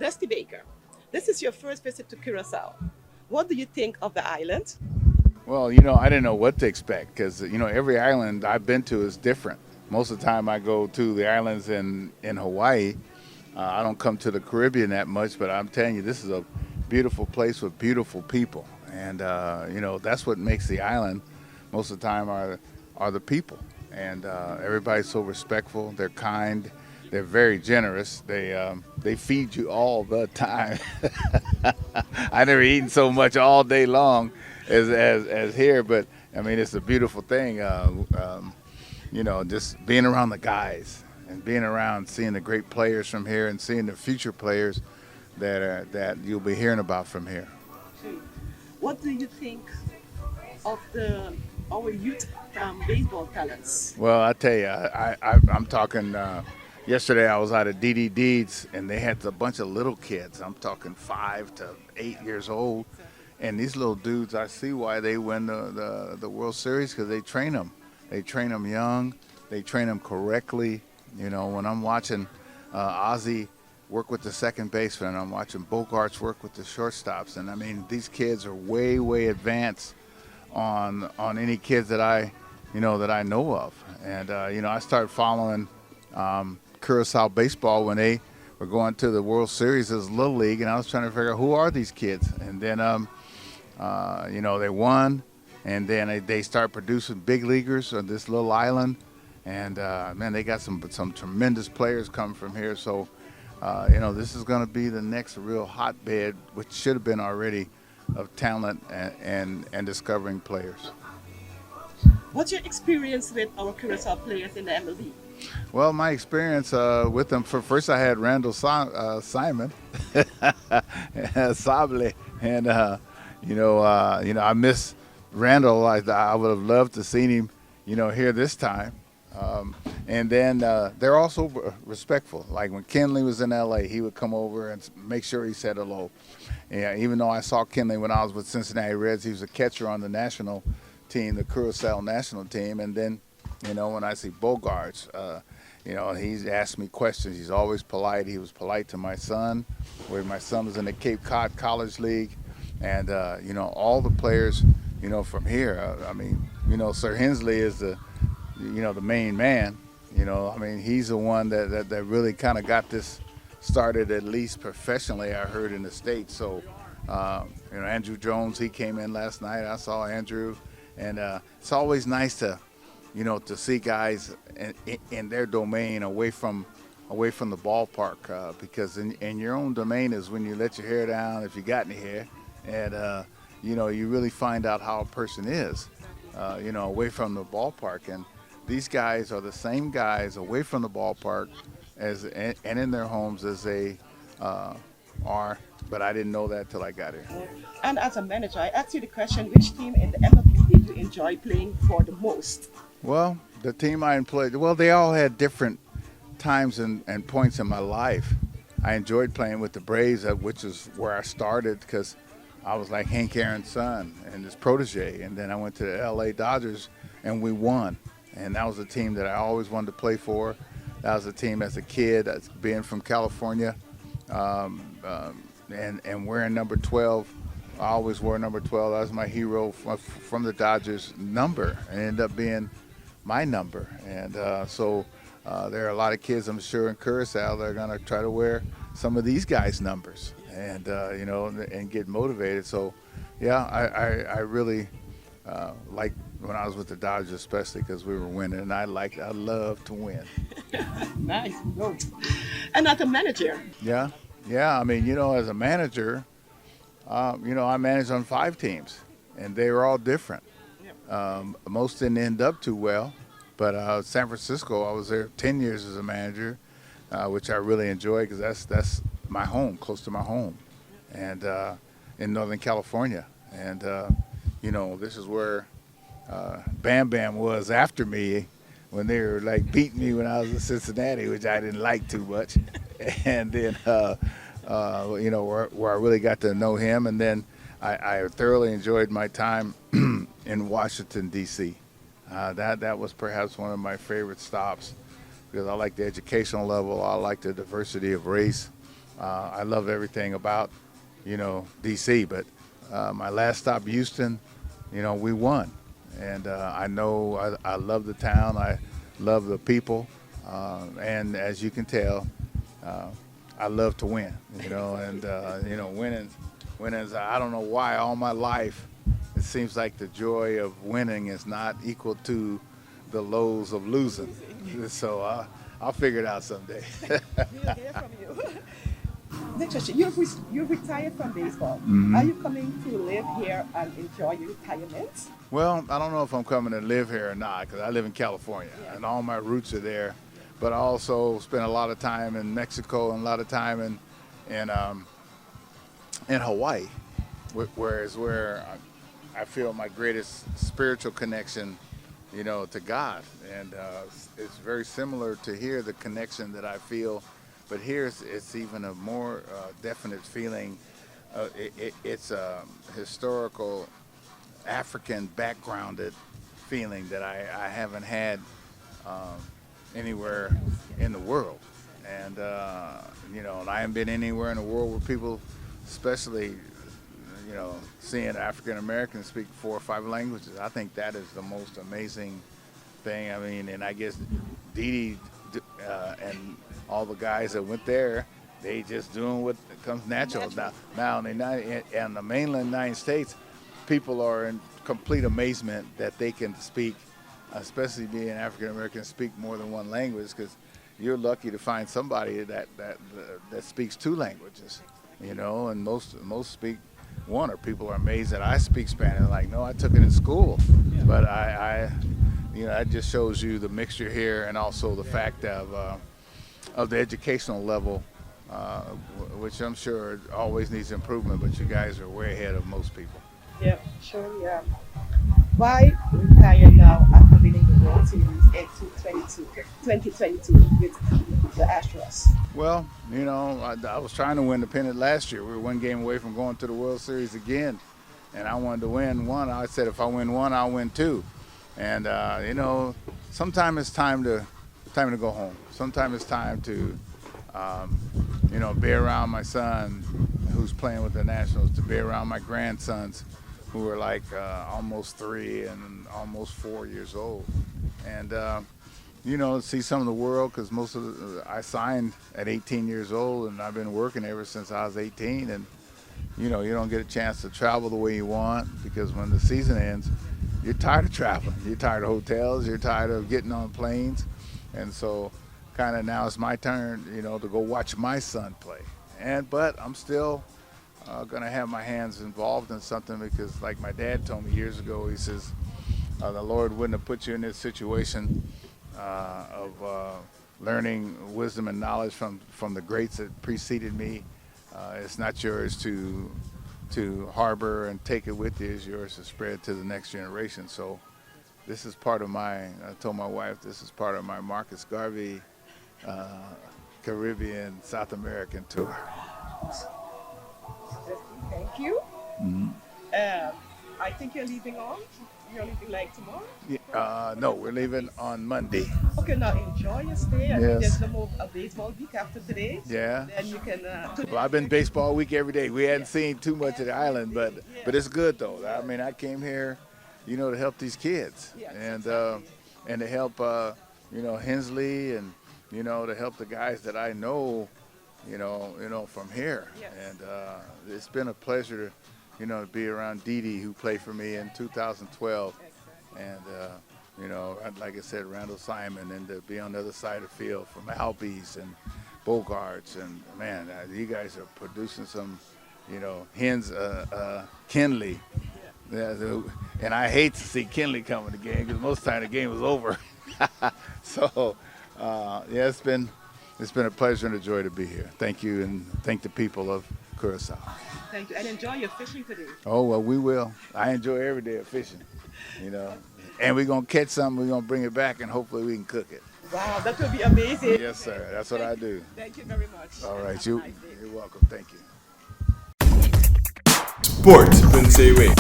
Dusty Baker, this is your first visit to Curaçao. What do you think of the island? Well, I didn't know what to expect because, every island I've been to is different. Most of the time I go to the islands in Hawaii. I don't come to the Caribbean that much, but I'm telling you, this is a beautiful place with beautiful people. And, that's what makes the island most of the time are the people. And everybody's so respectful. They're kind. They're very generous. They feed you all the time. I never eaten so much all day long as here, but I mean it's a beautiful thing. Just being around the guys and being around seeing the great players from here and seeing the future players that you'll be hearing about from here. What do you think of our youth baseball talents? Well, I tell you, I'm talking. Yesterday, I was out at DD Deeds, and they had a bunch of little kids. I'm talking 5 to 8 years old, and these little dudes, I see why they win the World Series because they train them. They train them young. They train them correctly. When I'm watching Ozzie work with the second baseman, I'm watching Bogarts work with the shortstops, and I mean these kids are way, way advanced on any kids that I know of. And I started following Curaçao baseball when they were going to the World Series as Little League, and I was trying to figure out who are these kids. And then they won, and then they start producing big leaguers on this little island. And man, they got some tremendous players coming from here. So this is going to be the next real hotbed, which should have been already, of talent and discovering players. What's your experience with our Curaçao players in the MLB? Well, my experience with them, first I had Randall Simon, Sable, and I miss Randall. I would have loved to seen him, here this time. And then they're also respectful. Like when Kenley was in LA, he would come over and make sure he said hello. Yeah, even though I saw Kenley when I was with Cincinnati Reds, he was a catcher on the national team, the Curaçao national team. And then, when I see Bogarts, he's asked me questions. He's always polite. He was polite to my son, where my son was in the Cape Cod College League. And, all the players, from here. Sir Hensley is the main man. He's the one that really kind of got this started, at least professionally, I heard, in the States. So, Andrew Jones, he came in last night. I saw Andrew. And it's always nice to see guys in their domain away from the ballpark, because in your own domain is when you let your hair down, if you got any hair, and you really find out how a person is, away from the ballpark. And these guys are the same guys away from the ballpark and in their homes as they are. But I didn't know that till I got here. And as a manager, I asked you the question, which team in the MLB did you enjoy playing for the most? Well, the team I played, they all had different times and points in my life. I enjoyed playing with the Braves, which is where I started because I was like Hank Aaron's son and his protege. And then I went to the LA Dodgers and we won. And that was a team that I always wanted to play for. That was a team as a kid, being from California, and wearing number 12. I always wore number 12. That was my hero from the Dodgers number, and ended up being my number. And so there are a lot of kids, I'm sure, in Curaçao that are going to try to wear some of these guys' numbers and, and get motivated. So, yeah, I really like when I was with the Dodgers, especially because we were winning, and I love to win. Nice. No. And as a manager? Yeah. As a manager, I managed on 5 teams, and they were all different. Most didn't end up too well, but San Francisco, I was there 10 years as a manager, which I really enjoyed because that's my home, close to my home, and in Northern California. And, this is where Bam Bam was after me when they were like beating me when I was in Cincinnati, which I didn't like too much. And then, where I really got to know him. And then I thoroughly enjoyed my time in Washington, D.C. That was perhaps one of my favorite stops because I like the educational level. I like the diversity of race. I love everything about, DC. But my last stop, Houston, we won. And I know I love the town. I love the people. And as you can tell, I love to win, and, winning is, I don't know why all my life, it seems like the joy of winning is not equal to the lows of losing. So I'll figure it out someday. We'll hear from you. Next question. You've retired from baseball. Mhm. Are you coming to live here and enjoy your retirement? Well, I don't know if I'm coming to live here or not because I live in California and all my roots are there. But I also spent a lot of time in Mexico and a lot of time in Hawaii, where I feel my greatest spiritual connection, to God. And it's very similar to here, the connection that I feel. But here it's even a more definite feeling. It's a historical, African backgrounded feeling that I haven't had anywhere in the world. And, and I haven't been anywhere in the world where people, especially, seeing African Americans speak 4 or 5 languages. I think that is the most amazing thing. I mean, and I guess Dee Dee and all the guys that went there, they just doing what comes natural. Now in the mainland United States, people are in complete amazement that they can speak, especially being African American, speak more than one language, because you're lucky to find somebody that speaks 2 languages, and most speak one, or people are amazed that I speak Spanish. Like, no, I took it in school, but I that just shows you the mixture here, and also the fact of the educational level, which I'm sure always needs improvement, but you guys are way ahead of most people. Yeah, sure. Yeah. Why retire now after winning the World Series in 2022 with the Astros? Well, I was trying to win the pennant last year. We were 1 game away from going to the World Series again, and I wanted to win one. I said if I win one, I'll win 2. And sometimes it's time to go home. Sometimes it's time to be around my son who's playing with the Nationals, to be around my grandsons who are like almost 3 and almost 4 years old, and see some of the world, because I signed at 18 years old, and I've been working ever since I was 18, and you don't get a chance to travel the way you want, because when the season ends, you're tired of traveling, you're tired of hotels, you're tired of getting on planes, and so kind of now it's my turn, to go watch my son play, but I'm still going to have my hands involved in something, because like my dad told me years ago, he says, the Lord wouldn't have put you in this situation of learning wisdom and knowledge from the greats that preceded me. It's not yours to harbor and take it with you. It's yours to spread to the next generation. So this is part of I told my wife, this is part of my Marcus Garvey Caribbean South American tour. Thank you. Mm-hmm. I think you're leaving on. You're leaving like tomorrow? Yeah, no, we're leaving on Monday. Okay, now enjoy your stay. I think Yes. there's a baseball week after today. Yeah. Then you can. Well, I've been baseball week every day. We hadn't seen too much of the island, but it's good though. I mean, I came here, to help these kids, Yes, and exactly. and to help Hensley, and to help the guys that I know, from here. Yes. And it's been a pleasure to be around Dee Dee, who played for me in 2012, and like I said, Randall Simon, and to be on the other side of the field from Albies and Bogarts, and man, you guys are producing some, Kenley. Yeah, and I hate to see Kenley come in the game, because most of the time the game was over. So, it's been a pleasure and a joy to be here. Thank you, and thank the people of Curaçao. Thank you. And enjoy your fishing today. Oh, well, we will. I enjoy every day of fishing, And we're going to catch something, we're going to bring it back, and hopefully we can cook it. Wow, that will be amazing. Yes, sir. That's what I do. Thank you very much. All right. Have a You're nice day. welcome. Thank you. Sports Punsewe.